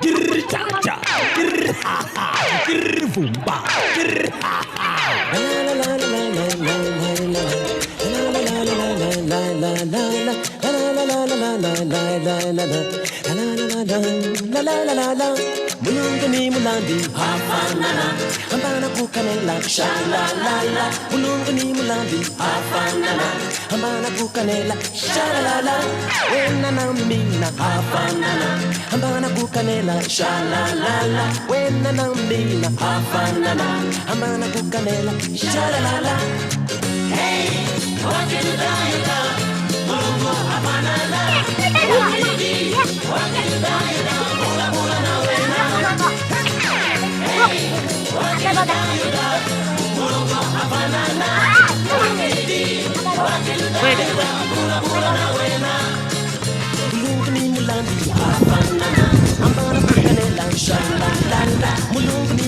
grr cha cha, grr ha ha, grr boom ba, grr ha ha. La la la la la la la la la la la la la la la la. La la la la la mulungu ni mulandi hafanana ambana kukanela sha la la la mulungu ni mulandi hafanana ambana kukanela sha la la la wena na mina hafanana ambana kukanela sha la la la wena na mina hafanana ambana kukanela sha la la la. Hey, what can you do? Mulungu hafanana mulungu ni mulandi hafanana ambana kukanela sha la la la mulungu ni